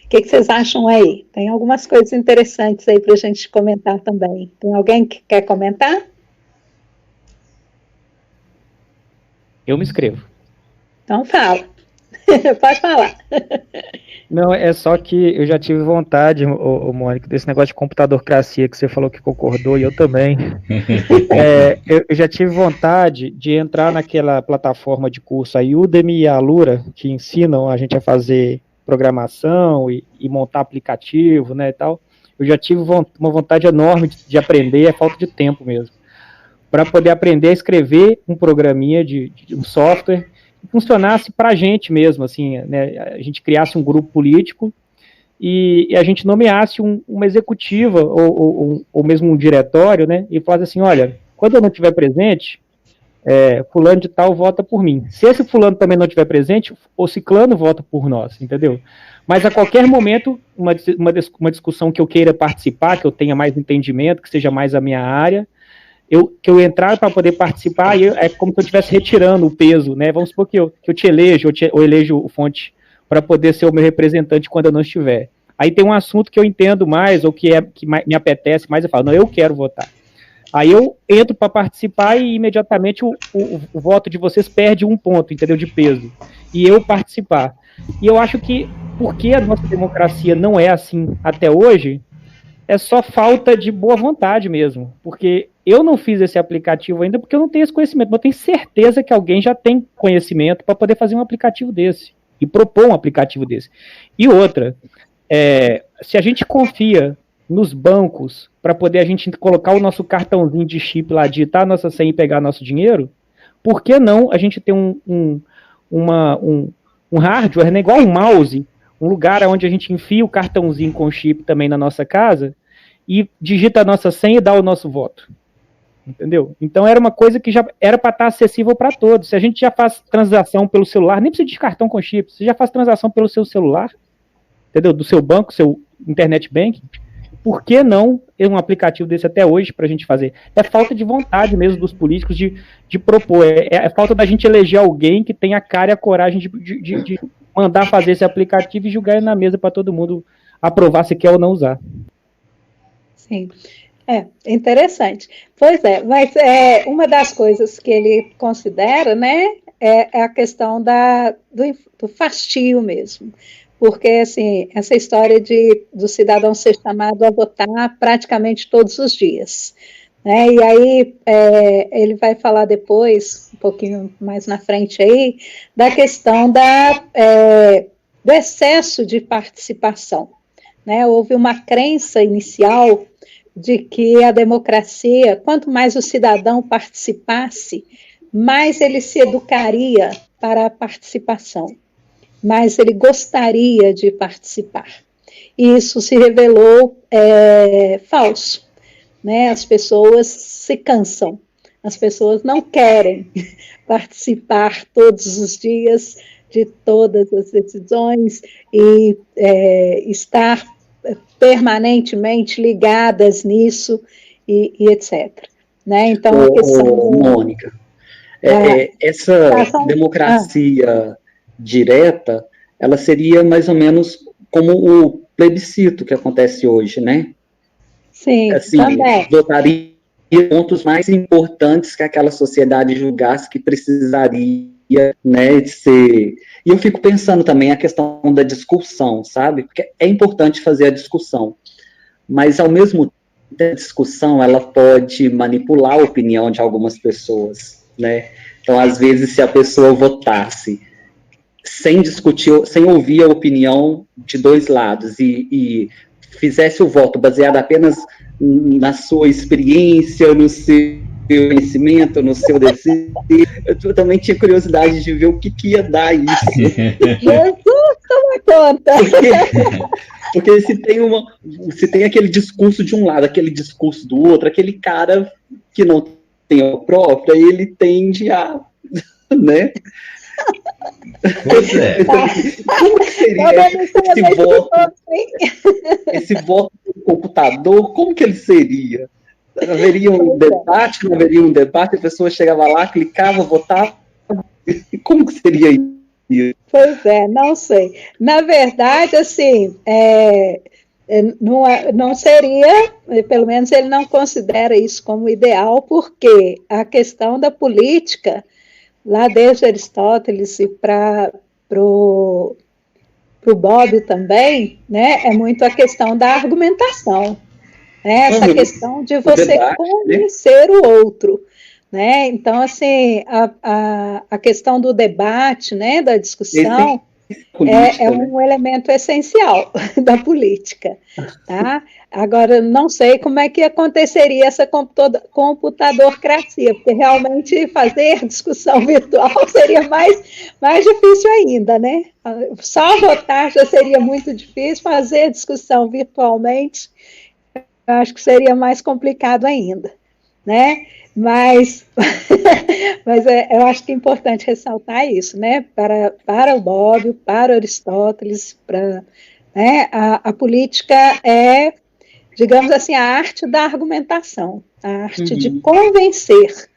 O que vocês acham aí? Tem algumas coisas interessantes aí para a gente comentar também. Tem alguém que quer comentar? Eu me inscrevo. Então fala. Pode falar. Não, é só que eu já tive vontade, Mônica, desse negócio de computadorcracia que você falou que concordou, e eu também. Eu já tive vontade de entrar naquela plataforma de curso, a Udemy e a Alura, que ensinam a gente a fazer programação e montar aplicativo, né, e tal. Eu já tive uma vontade enorme de aprender, é falta de tempo mesmo, para poder aprender a escrever um programinha de um software que funcionasse para a gente mesmo, assim, né, a gente criasse um grupo político e a gente nomeasse uma executiva ou mesmo um diretório, né, e falasse assim, olha, quando eu não estiver presente, fulano de tal vota por mim. Se esse fulano também não estiver presente, o ciclano vota por nós, entendeu? Mas a qualquer momento, uma discussão que eu queira participar, que eu tenha mais entendimento, que seja mais a minha área, que eu entrar para poder participar, é como se eu estivesse retirando o peso, né? Vamos supor que eu te elejo, ou elejo o Fonte para poder ser o meu representante quando eu não estiver. Aí tem um assunto que eu entendo mais, ou que me apetece mais, eu falo, não, eu quero votar. Aí eu entro para participar e imediatamente o voto de vocês perde um ponto, entendeu, de peso. E eu participar. E eu acho que, porque a nossa democracia não é assim até hoje, é só falta de boa vontade mesmo. Porque eu não fiz esse aplicativo ainda porque eu não tenho esse conhecimento, mas eu tenho certeza que alguém já tem conhecimento para poder fazer um aplicativo desse e propor um aplicativo desse. E outra, se a gente confia nos bancos para poder a gente colocar o nosso cartãozinho de chip lá, digitar a nossa senha e pegar nosso dinheiro, por que não a gente ter um hardware, né, igual um mouse, um lugar onde a gente enfia o cartãozinho com chip também na nossa casa e digita a nossa senha e dá o nosso voto? Entendeu? Então era uma coisa que já era para estar acessível para todos. Se a gente já faz transação pelo celular, nem precisa de cartão com chip, você já faz transação pelo seu celular, entendeu? Do seu banco, seu internet banking, por que não ter um aplicativo desse até hoje para a gente fazer? É falta de vontade mesmo dos políticos de propor, é falta da gente eleger alguém que tenha a cara e a coragem de mandar fazer esse aplicativo e jogar ele na mesa para todo mundo aprovar se quer ou não usar. Sim. Interessante. Pois mas uma das coisas que ele considera, né, é a questão do fastio mesmo. Porque, assim, essa história do cidadão ser chamado a votar praticamente todos os dias, né? E aí ele vai falar depois, um pouquinho mais na frente aí, da questão do excesso de participação, né? Houve uma crença inicial de que a democracia, quanto mais o cidadão participasse, mais ele se educaria para a participação, mais ele gostaria de participar. E isso se revelou falso, né? As pessoas se cansam, as pessoas não querem participar todos os dias de todas as decisões e estar permanentemente ligadas nisso e etc. Né? Então, Mônica, essa democracia direta, ela seria mais ou menos como o plebiscito que acontece hoje, né? Sim, assim, também. Votaria pontos mais importantes que aquela sociedade julgasse que precisaria, né, de ser... E eu fico pensando também a questão da discussão, sabe? Porque é importante fazer a discussão, mas ao mesmo tempo a discussão ela pode manipular a opinião de algumas pessoas, né? Então, às vezes, se a pessoa votasse sem discutir, sem ouvir a opinião de dois lados e fizesse o voto baseado apenas na sua experiência, no seu conhecimento, no seu desejo, eu também tinha curiosidade de ver o que ia dar isso. Jesus, toma conta! Porque se tem aquele discurso de um lado, aquele discurso do outro, aquele cara que não tem a própria, ele tende a, né? Pois é. Como seria esse voto do computador? Como que ele seria? Haveria um debate, não haveria um debate, a pessoa chegava lá, clicava, votava. Como que seria isso? Pois é, não sei. Na verdade, assim, não seria, pelo menos ele não considera isso como ideal, porque a questão da política, lá desde Aristóteles e para o Bob também, né, é muito a questão da argumentação, né, essa questão de você debate, convencer o outro. Né? Então, assim, a questão do debate, né, da discussão, é um elemento essencial da política. Tá? Agora, não sei como é que aconteceria essa computadorcracia, porque realmente fazer discussão virtual seria mais difícil ainda, né? Só votar já seria muito difícil, fazer discussão virtualmente, eu acho que seria mais complicado ainda, né? Mas eu acho que é importante ressaltar isso, né? Para o Bob, para Aristóteles, né? A política é, digamos assim, a arte da argumentação, a arte de convencer,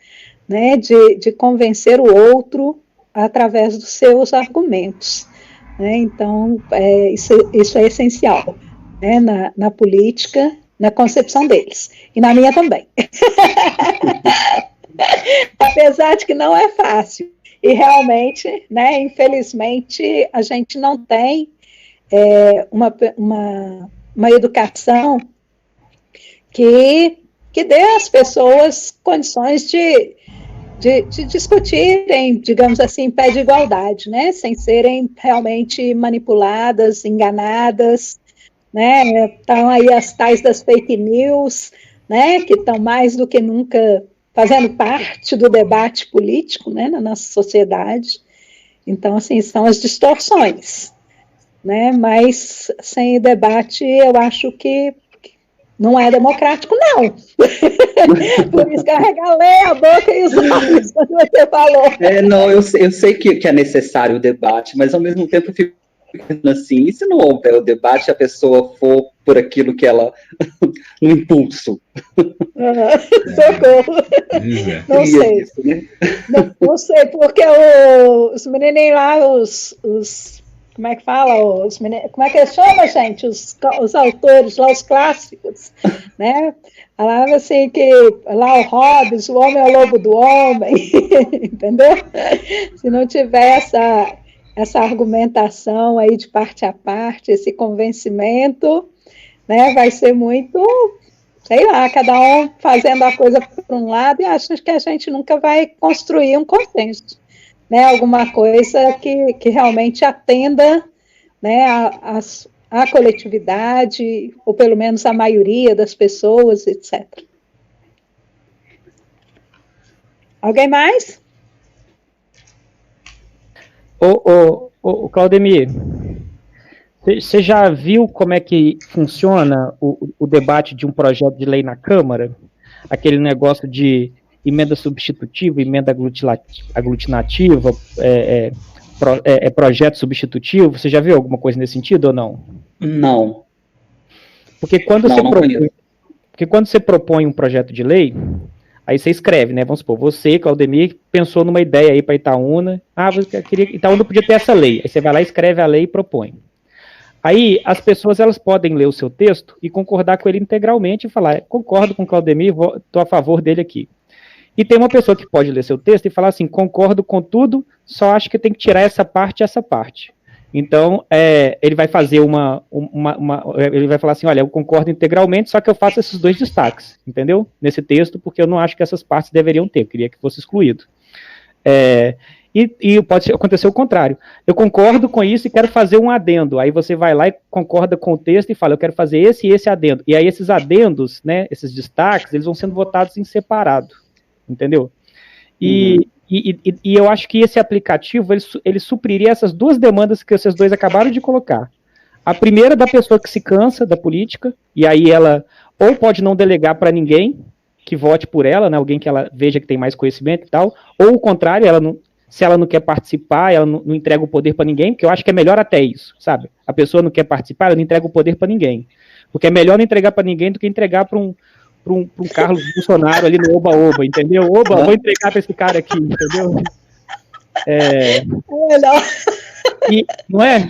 né? De convencer o outro através dos seus argumentos. Né? Então, isso é essencial, né? Na política, na concepção deles, e na minha também. Apesar de que não é fácil, e realmente, né, infelizmente, a gente não tem uma educação que dê às pessoas condições de discutirem, digamos assim, em pé de igualdade, né, sem serem realmente manipuladas, enganadas, né? Estão aí as tais das fake news, né? Que estão mais do que nunca fazendo parte do debate político, né? Na nossa sociedade. Então, assim, são as distorções, né? Mas sem debate, eu acho que não é democrático, não. Por isso que eu regalei a boca e os olhos quando você falou. Não, eu sei que é necessário o debate, mas ao mesmo tempo eu fico assim, e se não houver o debate, a pessoa for por aquilo que ela, no impulso? Socorro. Não sei. Isso, né? não sei, porque os menininhos lá, os como é que fala? Como é que chama, gente? Os autores lá, os clássicos, né? Falava assim que lá o Hobbes, o homem é o lobo do homem, entendeu? Se não tiver essa argumentação aí de parte a parte, esse convencimento, né, vai ser muito, sei lá, cada um fazendo a coisa por um lado, e acho que a gente nunca vai construir um consenso, né, alguma coisa que realmente atenda, né, a coletividade, ou pelo menos a maioria das pessoas, etc. Alguém mais? Ô, Claudemir, você já viu como é que funciona o debate de um projeto de lei na Câmara? Aquele negócio de emenda substitutiva, emenda aglutinativa, projeto substitutivo, você já viu alguma coisa nesse sentido ou não? Não. Porque quando você propõe um projeto de lei, aí você escreve, né? Vamos supor, você, Claudemir, pensou numa ideia aí para Itaúna. Itaúna podia ter essa lei. Aí você vai lá, escreve a lei e propõe. Aí as pessoas elas podem ler o seu texto e concordar com ele integralmente e falar, concordo com o Claudemir, estou a favor dele aqui. E tem uma pessoa que pode ler seu texto e falar assim, concordo com tudo, só acho que tem que tirar essa parte e essa parte. Então, ele vai fazer ele vai falar assim, olha, eu concordo integralmente, só que eu faço esses dois destaques, entendeu? Nesse texto, porque eu não acho que essas partes deveriam ter, eu queria que fosse excluído. E pode acontecer o contrário. Eu concordo com isso e quero fazer um adendo. Aí você vai lá e concorda com o texto e fala, eu quero fazer esse e esse adendo. E aí esses adendos, né, esses destaques, eles vão sendo votados em separado, entendeu? E eu acho que esse aplicativo, ele supriria essas duas demandas que vocês dois acabaram de colocar. A primeira da pessoa que se cansa da política, e aí ela ou pode não delegar para ninguém que vote por ela, né, alguém que ela veja que tem mais conhecimento e tal, ou o contrário, se ela não quer participar, ela não entrega o poder para ninguém, porque eu acho que é melhor até isso, sabe? A pessoa não quer participar, ela não entrega o poder para ninguém. Porque é melhor não entregar para ninguém do que entregar para um Carlos Bolsonaro ali no Oba-Oba, entendeu? Oba, vou entregar para esse cara aqui, entendeu? Não é?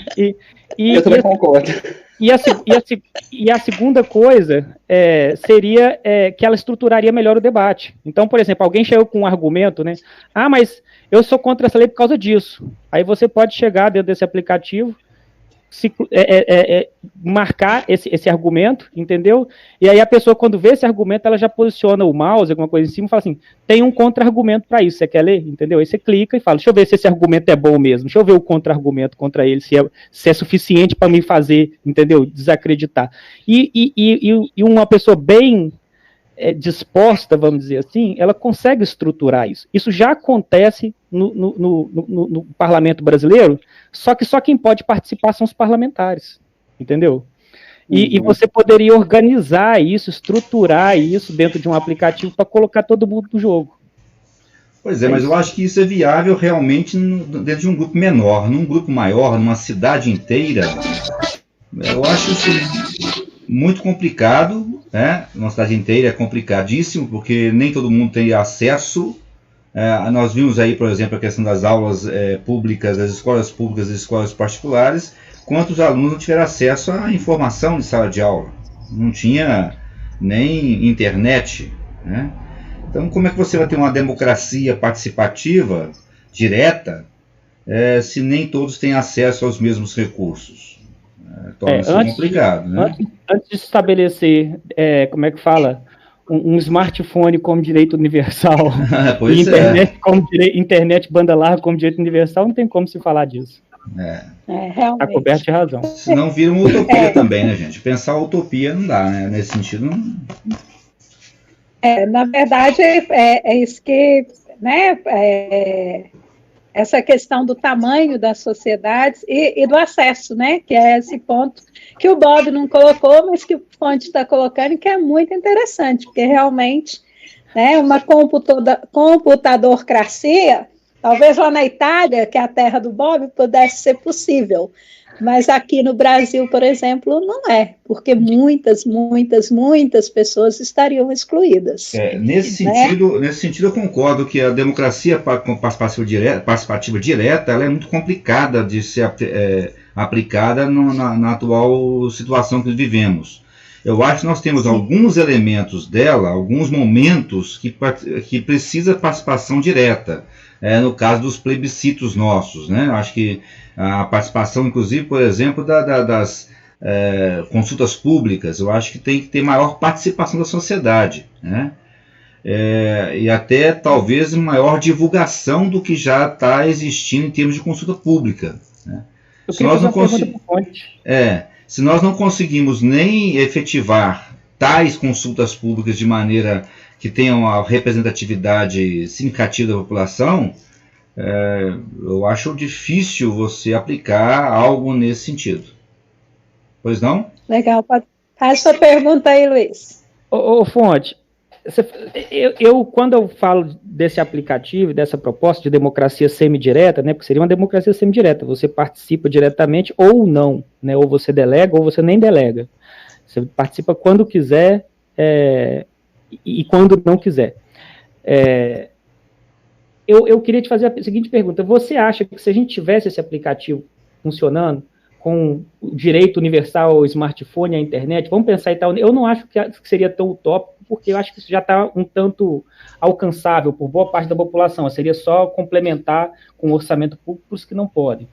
Eu também concordo. E a segunda coisa seria que ela estruturaria melhor o debate. Então, por exemplo, alguém chegou com um argumento, né? Ah, mas eu sou contra essa lei por causa disso. Aí você pode chegar dentro desse aplicativo, marcar esse argumento, entendeu? E aí a pessoa, quando vê esse argumento, ela já posiciona o mouse, alguma coisa em cima, e fala assim, tem um contra-argumento para isso, você quer ler? Entendeu? Aí você clica e fala, deixa eu ver se esse argumento é bom mesmo, deixa eu ver o contra-argumento contra ele, se é suficiente para me fazer, entendeu? Desacreditar. E uma pessoa bem disposta, vamos dizer assim, ela consegue estruturar isso. Isso já acontece no parlamento brasileiro, só que só quem pode participar são os parlamentares, entendeu? E você poderia organizar isso, estruturar isso dentro de um aplicativo para colocar todo mundo no jogo. Pois é, mas eu acho que isso é viável realmente dentro de um grupo menor. Num grupo maior, numa cidade inteira, eu acho isso muito complicado, né? Uma cidade inteira é complicadíssimo, porque nem todo mundo tem acesso. Nós vimos aí, por exemplo, a questão das aulas públicas, das escolas públicas e escolas particulares, quantos alunos não tiveram acesso à informação de sala de aula. Não tinha nem internet, né? Então, como é que você vai ter uma democracia participativa, direta, se nem todos têm acesso aos mesmos recursos? Torna-se complicado, né? Antes de estabelecer, como é que fala, um smartphone como direito universal e internet banda larga como direito universal, não tem como se falar disso. Realmente. Está coberto de razão. Senão vira uma utopia também, né, gente? Pensar utopia não dá, né? Nesse sentido, não... na verdade, é isso que, né, essa questão do tamanho das sociedades e do acesso, né, que é esse ponto que o Bob não colocou, mas que o Fonte está colocando e que é muito interessante, porque realmente, né, uma computadorcracia, talvez lá na Itália, que é a terra do Bob, pudesse ser possível, mas aqui no Brasil, por exemplo, não é, porque muitas pessoas estariam excluídas. Nesse sentido, eu concordo que a democracia participativa direta ela é muito complicada de ser aplicada na atual situação que vivemos. Eu acho que nós temos alguns elementos dela, alguns momentos que precisa participação direta. No caso dos plebiscitos nossos, né? Eu acho que a participação, inclusive, por exemplo, das consultas públicas, eu acho que tem que ter maior participação da sociedade, né? E até talvez maior divulgação do que já está existindo em termos de consulta pública, né? Se nós não conseguimos nem efetivar tais consultas públicas de maneira que tenham a representatividade significativa da população, eu acho difícil você aplicar algo nesse sentido. Pois não? Legal. Faz sua pergunta aí, Luiz. Ô Fonte, quando eu falo desse aplicativo, dessa proposta de democracia semidireta, né, porque seria uma democracia semidireta, você participa diretamente ou não, né, ou você delega ou você nem delega. Você participa quando quiser e quando não quiser. Eu queria te fazer a seguinte pergunta. Você acha que se a gente tivesse esse aplicativo funcionando, com o direito universal ao smartphone, à internet, vamos pensar e tal, eu não acho que seria tão utópico, porque eu acho que isso já está um tanto alcançável por boa parte da população, seria só complementar com o orçamento público para os que não podem.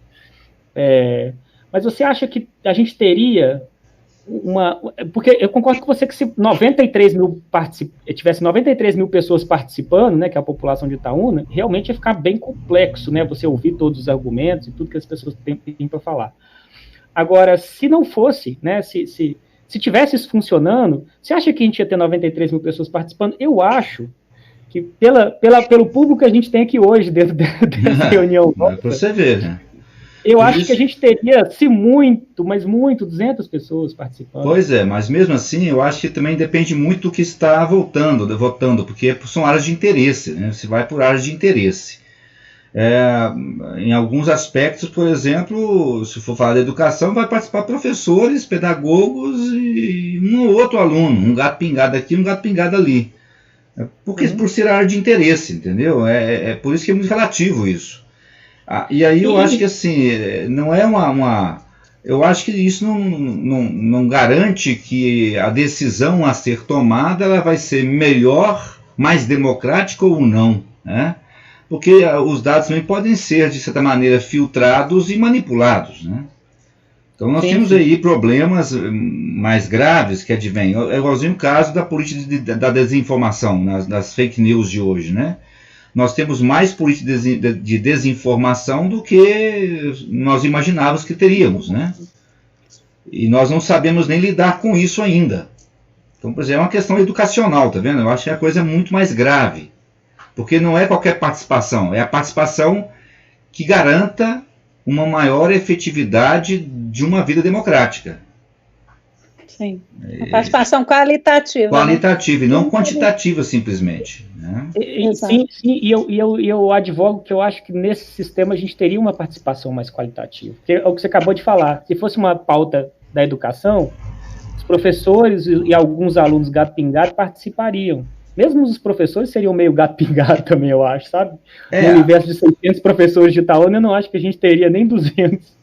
Mas você acha que a gente teria porque eu concordo com você que se 93 mil tivesse 93 mil pessoas participando, né, que é a população de Itaúna, realmente ia ficar bem complexo, né, você ouvir todos os argumentos e tudo que as pessoas têm para falar. Agora, se não fosse, né, se tivesse isso funcionando, você acha que a gente ia ter 93 mil pessoas participando? Eu acho que pelo público que a gente tem aqui hoje, dentro dessa reunião nossa, para você ver, né? Eu acho que a gente teria, se muito, mas muito, 200 pessoas participando. Pois é, mas mesmo assim, eu acho que também depende muito do que está votando, porque são áreas de interesse, né? Você vai por áreas de interesse. Em alguns aspectos, por exemplo, se for falar da educação, vai participar professores, pedagogos e um ou outro aluno, um gato pingado aqui, um gato pingado ali. Porque, por ser área de interesse, entendeu? Por isso que é muito relativo isso. E aí eu acho que assim, não é eu acho que isso não garante que a decisão a ser tomada ela vai ser melhor, mais democrática ou não, né? Porque os dados também podem ser, de certa maneira, filtrados e manipulados, né? Então nós temos aí problemas mais graves que advêm. É igualzinho o caso da política da desinformação, das fake news de hoje, né? Nós temos mais política de desinformação do que nós imaginávamos que teríamos, né? E nós não sabemos nem lidar com isso ainda. Então, por exemplo, é uma questão educacional, tá vendo? Eu acho que a coisa é muito mais grave. Porque não é qualquer participação, é a participação que garanta uma maior efetividade de uma vida democrática. Sim, a participação qualitativa. Qualitativa, né? E não quantitativa, simplesmente. Né? Sim, e eu advogo que eu acho que nesse sistema a gente teria uma participação mais qualitativa. Porque é o que você acabou de falar. Se fosse uma pauta da educação, os professores e alguns alunos gato-pingado participariam. Mesmo os professores seriam meio gato-pingado também, eu acho, sabe? No universo de 600 professores de Itaúna, eu não acho que a gente teria nem 200.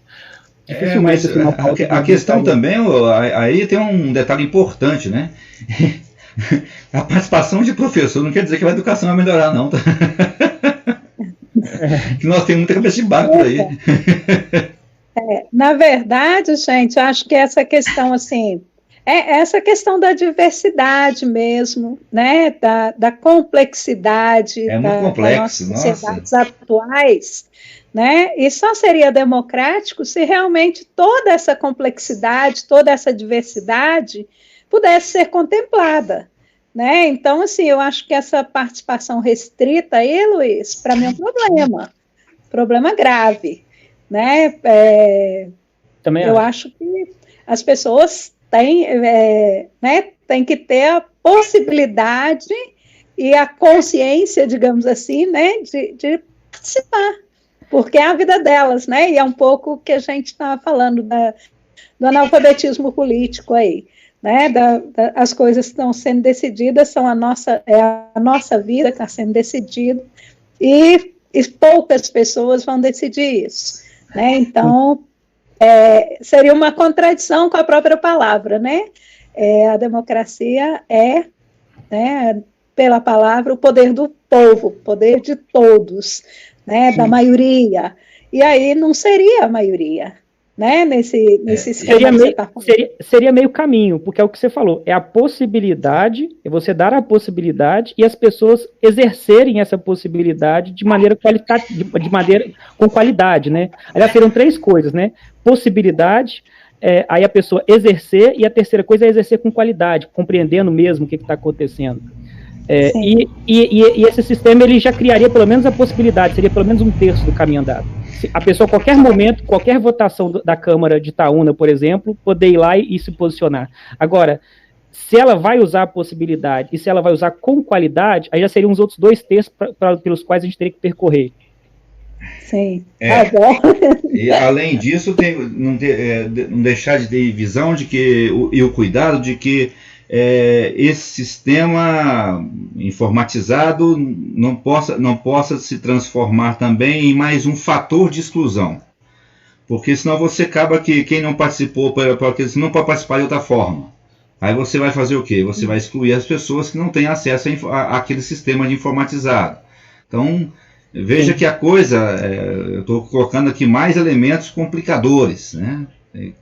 Mas a questão também, aí tem um detalhe importante, né? A participação de professor não quer dizer que a educação vai melhorar, não. Tá? Que nós temos muita cabeça de barco por aí. Na verdade, gente, eu acho que essa questão, assim, essa questão da diversidade mesmo, né, da complexidade das nossas sociedades atuais, né, e só seria democrático se realmente toda essa complexidade, toda essa diversidade pudesse ser contemplada, né, então, assim, eu acho que essa participação restrita aí, Luiz, para mim é um problema grave, né, eu acho que as pessoas tem que ter a possibilidade e a consciência, digamos assim, né, de participar, porque é a vida delas, né, e é um pouco o que a gente estava falando do analfabetismo político aí, né, as coisas que estão sendo decididas são a nossa vida que está sendo decidida, e poucas pessoas vão decidir isso, né, então seria uma contradição com a própria palavra, né? A democracia né, pela palavra, o poder do povo, o poder de todos, né, da maioria. E aí não seria a maioria, né, nesse esquema seria meio caminho, porque é o que você falou, é a possibilidade, é você dar a possibilidade e as pessoas exercerem essa possibilidade de maneira com qualidade, né? Aliás, seriam 3 coisas, né? Possibilidade, aí a pessoa exercer, e a terceira coisa é exercer com qualidade, compreendendo mesmo o que está acontecendo. E esse sistema ele já criaria pelo menos a possibilidade, seria pelo menos 1/3 do caminho andado. A pessoa, a qualquer momento, qualquer votação da Câmara de Itaúna, por exemplo, poder ir lá e se posicionar. Agora, se ela vai usar a possibilidade e se ela vai usar com qualidade, aí já seriam os outros 2/3 pelos quais a gente teria que percorrer. Sim. E além disso, não deixar de ter visão de que, e o cuidado de que esse sistema informatizado não possa se transformar também em mais um fator de exclusão. Porque senão você acaba que quem não participou, porque não pode participar de outra forma. Aí você vai fazer o quê? Você vai excluir as pessoas que não têm acesso àquele sistema de informatizado. Então, veja que a coisa, eu estou colocando aqui mais elementos complicadores, né?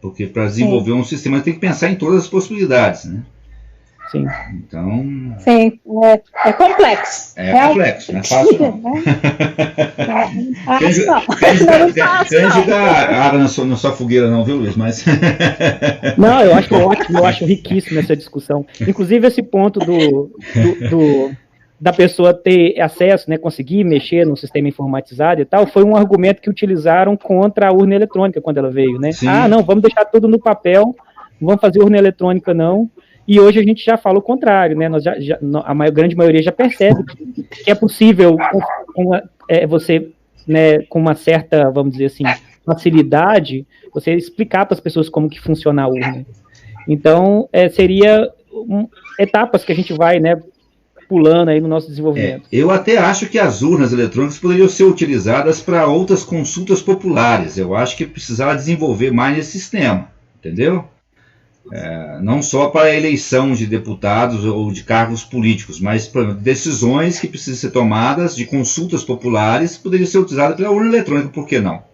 Porque para desenvolver um sistema tem que pensar em todas as possibilidades, né? Sim. Então... Sim, é complexo. Complexo, não é fácil não. Quem jogar água na sua fogueira não, viu, Luiz? Mas... Não, eu acho ótimo, eu acho riquíssimo essa discussão. Inclusive esse ponto da pessoa ter acesso, né, conseguir mexer no sistema informatizado e tal, foi um argumento que utilizaram contra a urna eletrônica quando ela veio, né? Sim. Não, vamos deixar tudo no papel, não vamos fazer urna eletrônica não. E hoje a gente já fala o contrário, né? A grande maioria já percebe que é possível você né, com uma certa, vamos dizer assim, facilidade, você explicar para as pessoas como que funciona a urna. Então, seria etapas que a gente vai, né, pulando aí no nosso desenvolvimento. Eu até acho que as urnas eletrônicas poderiam ser utilizadas para outras consultas populares. Eu acho que precisava desenvolver mais esse sistema, entendeu? Não só para a eleição de deputados ou de cargos políticos, mas para decisões que precisam ser tomadas de consultas populares poderiam ser utilizadas pela urna eletrônica, por que não?